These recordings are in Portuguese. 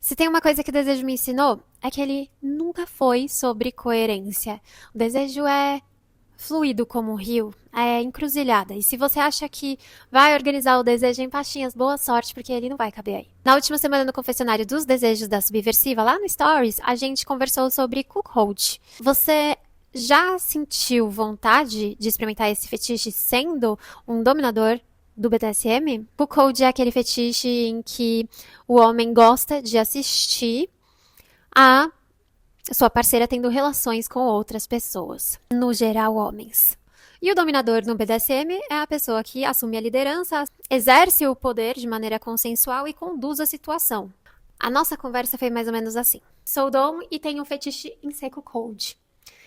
Se tem uma coisa que o desejo me ensinou, é que ele nunca foi sobre coerência. O desejo é fluido como um rio, é encruzilhada. E se você acha que vai organizar o desejo em pastinhas, boa sorte, porque ele não vai caber aí. Na última semana no confessionário dos desejos da Subversiva, lá no Stories, a gente conversou sobre cuckold. Você já sentiu vontade de experimentar esse fetiche sendo um dominador do BDSM? Cuckold é aquele fetiche em que o homem gosta de assistir a sua parceira tendo relações com outras pessoas, no geral homens. E o dominador no BDSM é a pessoa que assume a liderança, exerce o poder de maneira consensual e conduz a situação. A nossa conversa foi mais ou menos assim. Sou dom e tenho um fetiche em seco cold.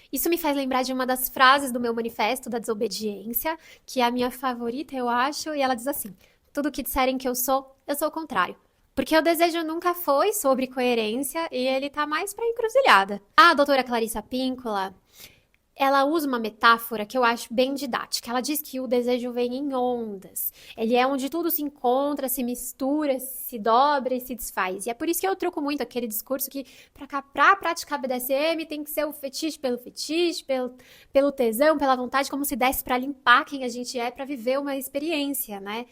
Isso me faz lembrar de uma das frases do meu manifesto da desobediência, que é a minha favorita, eu acho, e ela diz assim: tudo que disserem que eu sou o contrário. Porque o desejo nunca foi sobre coerência e ele tá mais pra encruzilhada. A doutora Clarissa Píncola, ela usa uma metáfora que eu acho bem didática. Ela diz que o desejo vem em ondas. Ele é onde tudo se encontra, se mistura, se dobra e se desfaz. E é por isso que eu truco muito aquele discurso que pra praticar BDSM tem que ser o fetiche, pelo tesão, pela vontade, como se desse pra limpar quem a gente é, pra viver uma experiência, né?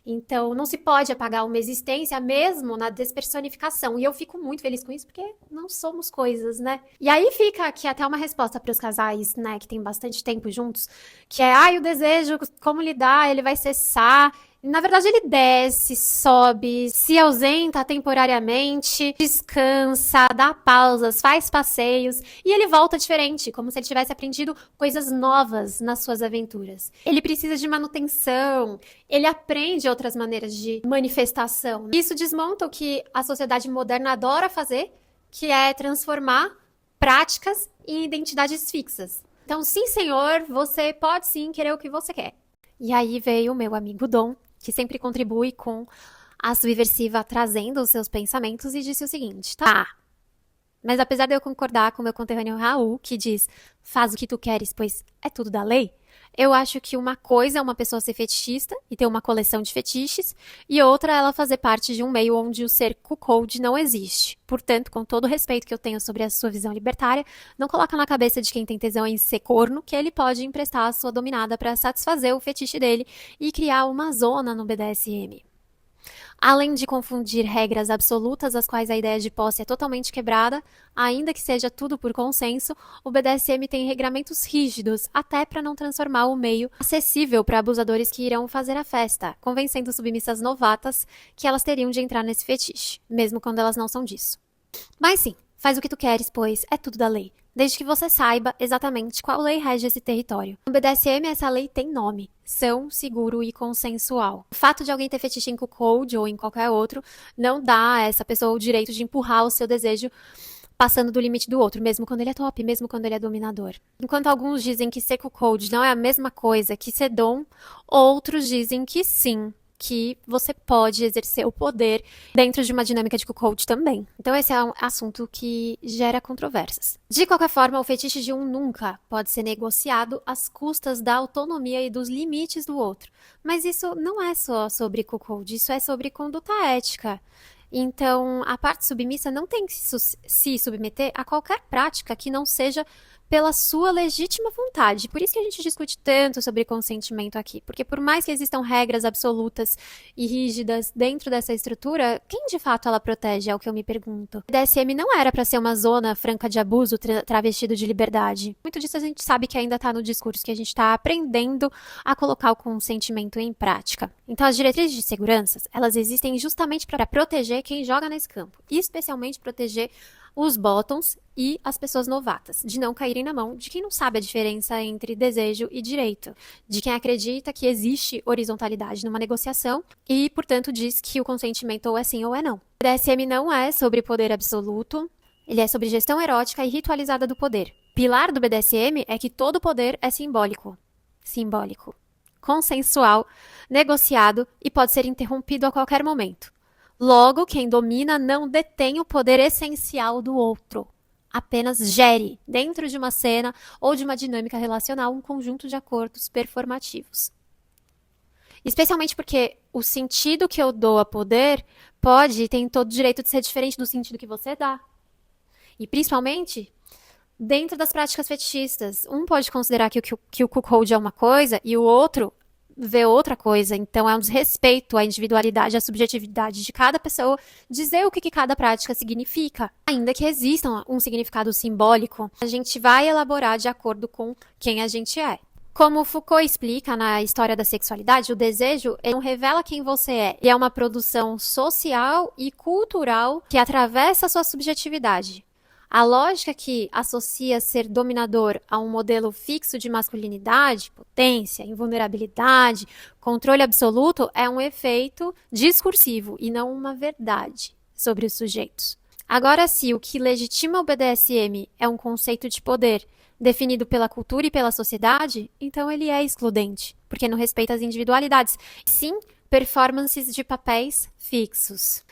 Então, não se pode apagar uma existência mesmo na despersonificação. E eu fico muito feliz com isso, porque não somos coisas, né? E aí fica aqui até uma resposta para os casais, né, que tem bastante tempo juntos, que é, ai, o desejo, como lidar, ele vai cessar. Na verdade, ele desce, sobe, se ausenta temporariamente, descansa, dá pausas, faz passeios e ele volta diferente, como se ele tivesse aprendido coisas novas nas suas aventuras. Ele precisa de manutenção, ele aprende outras maneiras de manifestação. Isso desmonta o que a sociedade moderna adora fazer, que é transformar práticas em identidades fixas. Então, sim, senhor, você pode sim querer o que você quer. E aí veio o meu amigo Dom, que sempre contribui com a Subversiva trazendo os seus pensamentos e disse o seguinte: tá, mas apesar de eu concordar com meu conterrâneo Raul, que diz faz o que tu queres, pois é tudo da lei, eu acho que uma coisa é uma pessoa ser fetichista e ter uma coleção de fetiches, e outra é ela fazer parte de um meio onde o ser cuckold não existe. Portanto, com todo o respeito que eu tenho sobre a sua visão libertária, não coloca na cabeça de quem tem tesão em ser corno que ele pode emprestar a sua dominada para satisfazer o fetiche dele e criar uma zona no BDSM. Além de confundir regras absolutas, as quais a ideia de posse é totalmente quebrada, ainda que seja tudo por consenso, o BDSM tem regramentos rígidos, até para não transformar o meio acessível para abusadores que irão fazer a festa, convencendo submissas novatas que elas teriam de entrar nesse fetiche, mesmo quando elas não são disso. Mas sim, faz o que tu queres, pois é tudo da lei, desde que você saiba exatamente qual lei rege esse território. No BDSM, essa lei tem nome: são, seguro e consensual. O fato de alguém ter fetiche em cuckold ou em qualquer outro não dá a essa pessoa o direito de empurrar o seu desejo passando do limite do outro, mesmo quando ele é top, mesmo quando ele é dominador. Enquanto alguns dizem que ser cuckold não é a mesma coisa que ser dom, outros dizem que sim, que você pode exercer o poder dentro de uma dinâmica de cuckold também. Então esse é um assunto que gera controvérsias. De qualquer forma, o fetiche de um nunca pode ser negociado às custas da autonomia e dos limites do outro. Mas isso não é só sobre cuckold, isso é sobre conduta ética. Então, a parte submissa não tem que se submeter a qualquer prática que não seja pela sua legítima vontade. Por isso que a gente discute tanto sobre consentimento aqui. Porque por mais que existam regras absolutas e rígidas dentro dessa estrutura, quem de fato ela protege é o que eu me pergunto. O DSM não era para ser uma zona franca de abuso travestido de liberdade. Muito disso a gente sabe que ainda está no discurso, que a gente está aprendendo a colocar o consentimento em prática. Então as diretrizes de segurança, elas existem justamente para proteger quem joga nesse campo. E especialmente proteger os bottoms e as pessoas novatas, de não caírem na mão de quem não sabe a diferença entre desejo e direito, de quem acredita que existe horizontalidade numa negociação e, portanto, diz que o consentimento ou é sim ou é não. O DSM não é sobre poder absoluto, ele é sobre gestão erótica e ritualizada do poder. Pilar do BDSM é que todo poder é simbólico, consensual, negociado e pode ser interrompido a qualquer momento. Logo, quem domina não detém o poder essencial do outro. Apenas gere, dentro de uma cena ou de uma dinâmica relacional, um conjunto de acordos performativos. Especialmente porque o sentido que eu dou a poder pode e tem todo o direito de ser diferente do sentido que você dá. E principalmente dentro das práticas fetichistas. Um pode considerar que o cuckold é uma coisa e o outro vê outra coisa. Então é um desrespeito à individualidade, à subjetividade de cada pessoa dizer o que cada prática significa. Ainda que exista um significado simbólico, a gente vai elaborar de acordo com quem a gente é. Como Foucault explica na História da Sexualidade, o desejo não revela quem você é. E é uma produção social e cultural que atravessa a sua subjetividade. A lógica que associa ser dominador a um modelo fixo de masculinidade, potência, invulnerabilidade, controle absoluto é um efeito discursivo e não uma verdade sobre os sujeitos. Agora, se o que legitima o BDSM é um conceito de poder definido pela cultura e pela sociedade, então ele é excludente, porque não respeita as individualidades, sim performances de papéis fixos.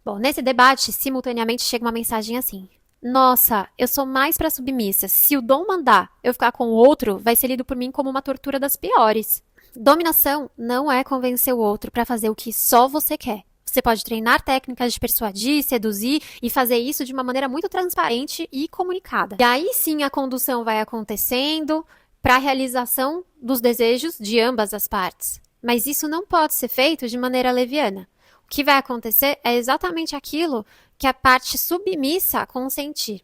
Bom, nesse debate, simultaneamente chega uma mensagem assim: nossa, eu sou mais pra submissa. Se o dom mandar eu ficar com o outro, vai ser lido por mim como uma tortura das piores. Dominação não é convencer o outro pra fazer o que só você quer. Você pode treinar técnicas de persuadir, seduzir e fazer isso de uma maneira muito transparente e comunicada. E aí sim a condução vai acontecendo para a realização dos desejos de ambas as partes. Mas isso não pode ser feito de maneira leviana. O que vai acontecer é exatamente aquilo que a parte submissa consentir.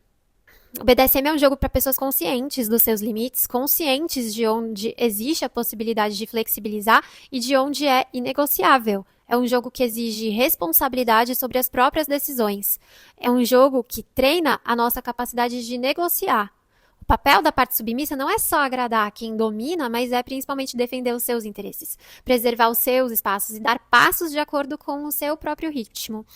O BDSM é um jogo para pessoas conscientes dos seus limites, conscientes de onde existe a possibilidade de flexibilizar e de onde é inegociável. É um jogo que exige responsabilidade sobre as próprias decisões. É um jogo que treina a nossa capacidade de negociar. O papel da parte submissa não é só agradar quem domina, mas é principalmente defender os seus interesses, preservar os seus espaços e dar passos de acordo com o seu próprio ritmo,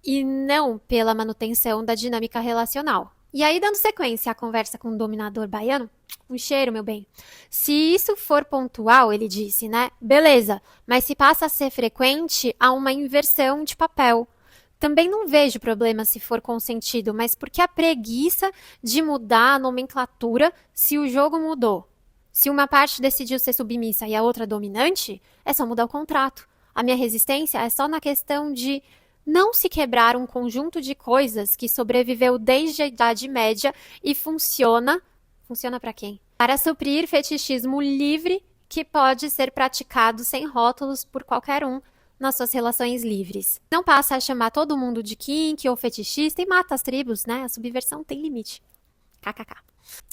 e não pela manutenção da dinâmica relacional. E aí, dando sequência à conversa com o dominador baiano, um cheiro, meu bem. Se isso for pontual, ele disse, né? Beleza, mas se passa a ser frequente, há uma inversão de papel. Também não vejo problema se for consentido, mas por que a preguiça de mudar a nomenclatura se o jogo mudou? Se uma parte decidiu ser submissa e a outra dominante, é só mudar o contrato. A minha resistência é só na questão de não se quebrar um conjunto de coisas que sobreviveu desde a Idade Média e funciona para quem? Para suprir fetichismo livre que pode ser praticado sem rótulos por qualquer um nas suas relações livres. Não passa a chamar todo mundo de kink ou fetichista e mata as tribos, né? A subversão tem limite. KKK.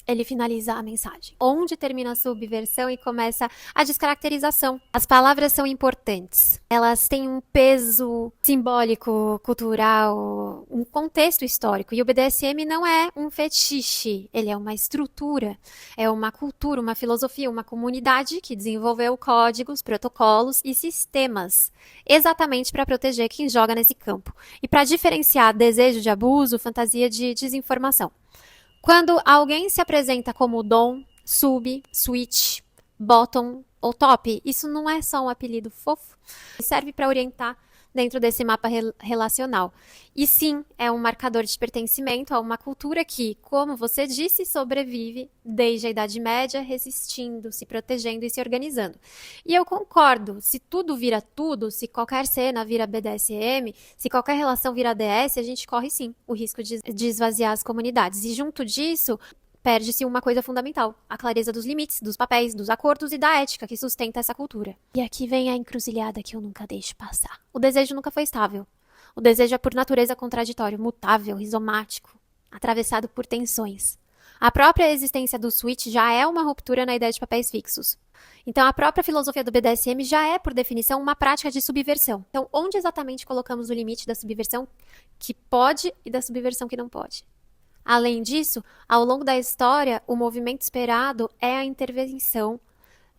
Ele finaliza a mensagem, onde termina a subversão e começa a descaracterização. As palavras são importantes. Elas têm um peso simbólico, cultural, um contexto histórico. E o BDSM não é um fetiche, ele é uma estrutura, é uma cultura, uma filosofia, uma comunidade que desenvolveu códigos, protocolos e sistemas, exatamente para proteger quem joga nesse campo e para diferenciar desejo de abuso, fantasia de desinformação. Quando alguém se apresenta como dom, sub, switch, bottom ou top, isso não é só um apelido fofo, serve para orientar dentro desse mapa relacional. E sim, é um marcador de pertencimento a uma cultura que, como você disse, sobrevive desde a Idade Média, resistindo, se protegendo e se organizando. E eu concordo, se tudo vira tudo, se qualquer cena vira BDSM, se qualquer relação vira DS, a gente corre sim o risco de esvaziar as comunidades. E junto disso, perde-se uma coisa fundamental, a clareza dos limites, dos papéis, dos acordos e da ética que sustenta essa cultura. E aqui vem a encruzilhada que eu nunca deixo passar. O desejo nunca foi estável. O desejo é por natureza contraditório, mutável, rizomático, atravessado por tensões. A própria existência do switch já é uma ruptura na ideia de papéis fixos. Então, a própria filosofia do BDSM já é, por definição, uma prática de subversão. Então, onde exatamente colocamos o limite da subversão que pode e da subversão que não pode? Além disso, ao longo da história, o movimento esperado é a intervenção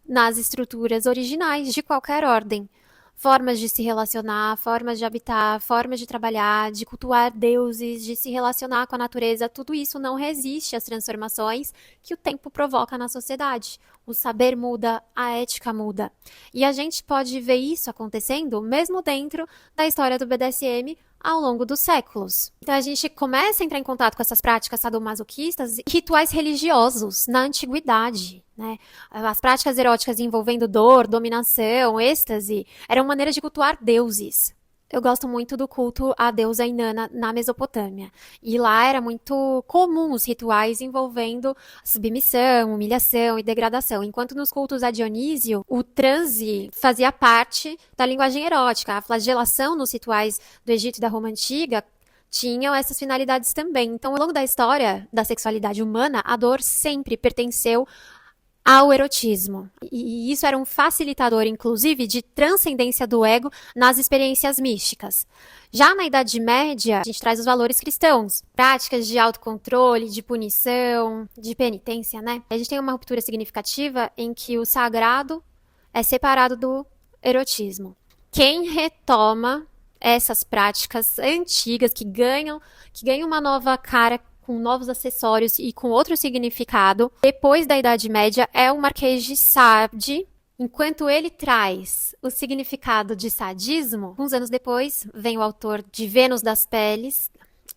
nas estruturas originais de qualquer ordem. Formas de se relacionar, formas de habitar, formas de trabalhar, de cultuar deuses, de se relacionar com a natureza, tudo isso não resiste às transformações que o tempo provoca na sociedade. O saber muda, a ética muda. E a gente pode ver isso acontecendo mesmo dentro da história do BDSM ao longo dos séculos. Então a gente começa a entrar em contato com essas práticas sadomasoquistas e rituais religiosos na antiguidade, né? As práticas eróticas envolvendo dor, dominação, êxtase, eram maneiras de cultuar deuses. Eu gosto muito do culto à deusa Inanna na Mesopotâmia. E lá era muito comum os rituais envolvendo submissão, humilhação e degradação. Enquanto nos cultos a Dionísio, o transe fazia parte da linguagem erótica. A flagelação nos rituais do Egito e da Roma Antiga tinham essas finalidades também. Então, ao longo da história da sexualidade humana, a dor sempre pertenceu ao erotismo. E isso era um facilitador, inclusive, de transcendência do ego nas experiências místicas. Já na Idade Média, a gente traz os valores cristãos, práticas de autocontrole, de punição, de penitência, né? A gente tem uma ruptura significativa em que o sagrado é separado do erotismo. Quem retoma essas práticas antigas que ganham uma nova cara com novos acessórios e com outro significado, depois da Idade Média, é o Marquês de Sade. Enquanto ele traz o significado de sadismo, uns anos depois vem o autor de Vênus das Peles,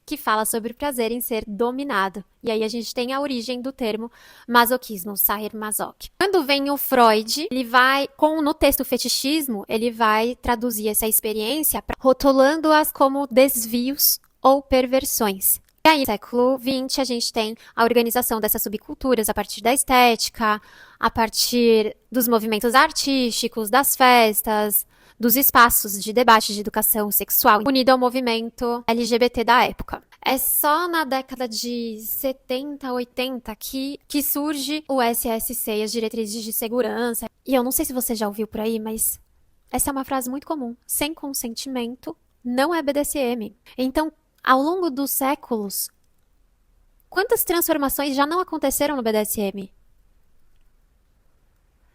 que fala sobre o prazer em ser dominado. E aí a gente tem a origem do termo masoquismo, saher-masoch. Quando vem o Freud, ele vai, no texto fetichismo, ele vai traduzir essa experiência rotulando-as como desvios ou perversões. E aí, no século XX, a gente tem a organização dessas subculturas a partir da estética, a partir dos movimentos artísticos, das festas, dos espaços de debate de educação sexual, unido ao movimento LGBT da época. É só na década de 70, 80 que surge o SSC, as diretrizes de segurança. E eu não sei se você já ouviu por aí, mas essa é uma frase muito comum. Sem consentimento não é BDSM. Então, ao longo dos séculos, quantas transformações já não aconteceram no BDSM?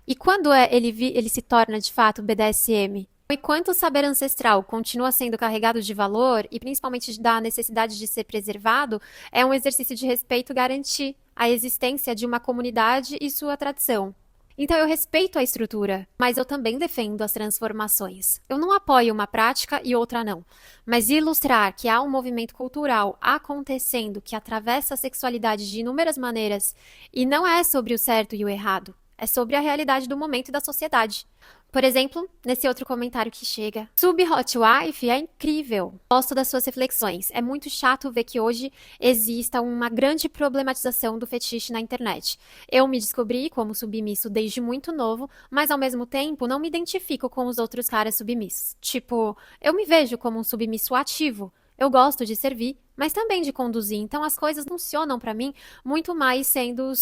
E quando ele se torna, de fato, BDSM? E quanto o saber ancestral continua sendo carregado de valor, e principalmente da necessidade de ser preservado, é um exercício de respeito garantir a existência de uma comunidade e sua tradição. Então eu respeito a estrutura, mas eu também defendo as transformações. Eu não apoio uma prática e outra não, mas ilustrar que há um movimento cultural acontecendo que atravessa a sexualidade de inúmeras maneiras e não é sobre o certo e o errado, é sobre a realidade do momento e da sociedade. Por exemplo, nesse outro comentário que chega, Sub-Hot Wife é incrível. Gosto das suas reflexões. É muito chato ver que hoje exista uma grande problematização do fetiche na internet. Eu me descobri como submisso desde muito novo, mas ao mesmo tempo não me identifico com os outros caras submissos. Tipo, eu me vejo como um submisso ativo. Eu gosto de servir, mas também de conduzir. Então as coisas funcionam pra mim muito mais sendo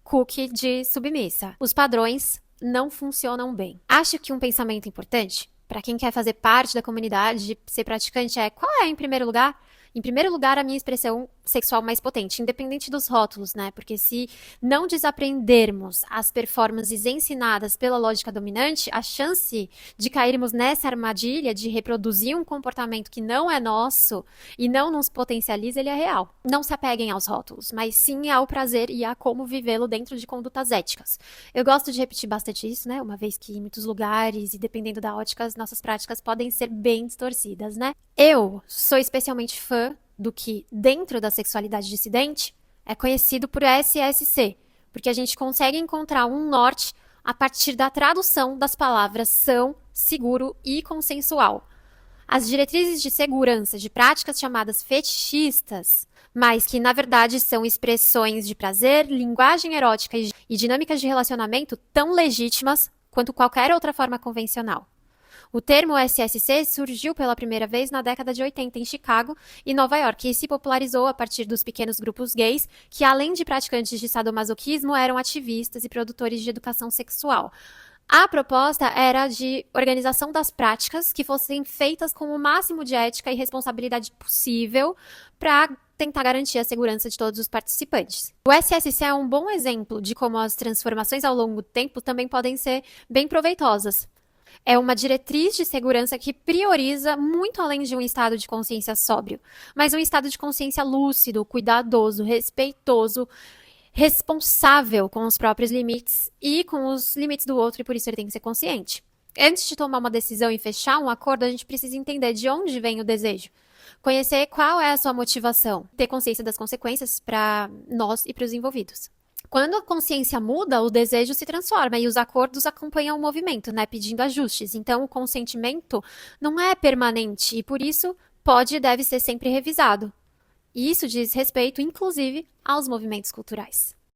cookie de submissa. Os padrões não funcionam bem. Acho que um pensamento importante para quem quer fazer parte da comunidade, ser praticante, é qual é, em primeiro lugar? Em primeiro lugar, a minha expressão sexual mais potente, independente dos rótulos, né? Porque se não desaprendermos as performances ensinadas pela lógica dominante, a chance de cairmos nessa armadilha de reproduzir um comportamento que não é nosso e não nos potencializa, ele é real. Não se apeguem aos rótulos, mas sim ao prazer e a como vivê-lo dentro de condutas éticas. Eu gosto de repetir bastante isso, né? Uma vez que em muitos lugares e dependendo da ótica, as nossas práticas podem ser bem distorcidas, né? Eu sou especialmente fã do que, dentro da sexualidade dissidente, é conhecido por SSC, porque a gente consegue encontrar um norte a partir da tradução das palavras são, seguro e consensual. As diretrizes de segurança de práticas chamadas fetichistas, mas que na verdade são expressões de prazer, linguagem erótica e dinâmicas de relacionamento tão legítimas quanto qualquer outra forma convencional. O termo SSC surgiu pela primeira vez na década de 80 em Chicago e Nova York e se popularizou a partir dos pequenos grupos gays que, além de praticantes de sadomasoquismo, eram ativistas e produtores de educação sexual. A proposta era de organização das práticas que fossem feitas com o máximo de ética e responsabilidade possível para tentar garantir a segurança de todos os participantes. O SSC é um bom exemplo de como as transformações ao longo do tempo também podem ser bem proveitosas. É uma diretriz de segurança que prioriza muito além de um estado de consciência sóbrio, mas um estado de consciência lúcido, cuidadoso, respeitoso, responsável com os próprios limites e com os limites do outro, e por isso ele tem que ser consciente. Antes de tomar uma decisão e fechar um acordo, a gente precisa entender de onde vem o desejo. Conhecer qual é a sua motivação, ter consciência das consequências para nós e para os envolvidos. Quando a consciência muda, o desejo se transforma e os acordos acompanham o movimento, né, pedindo ajustes. Então, o consentimento não é permanente e, por isso, pode e deve ser sempre revisado. E isso diz respeito, inclusive, aos movimentos culturais.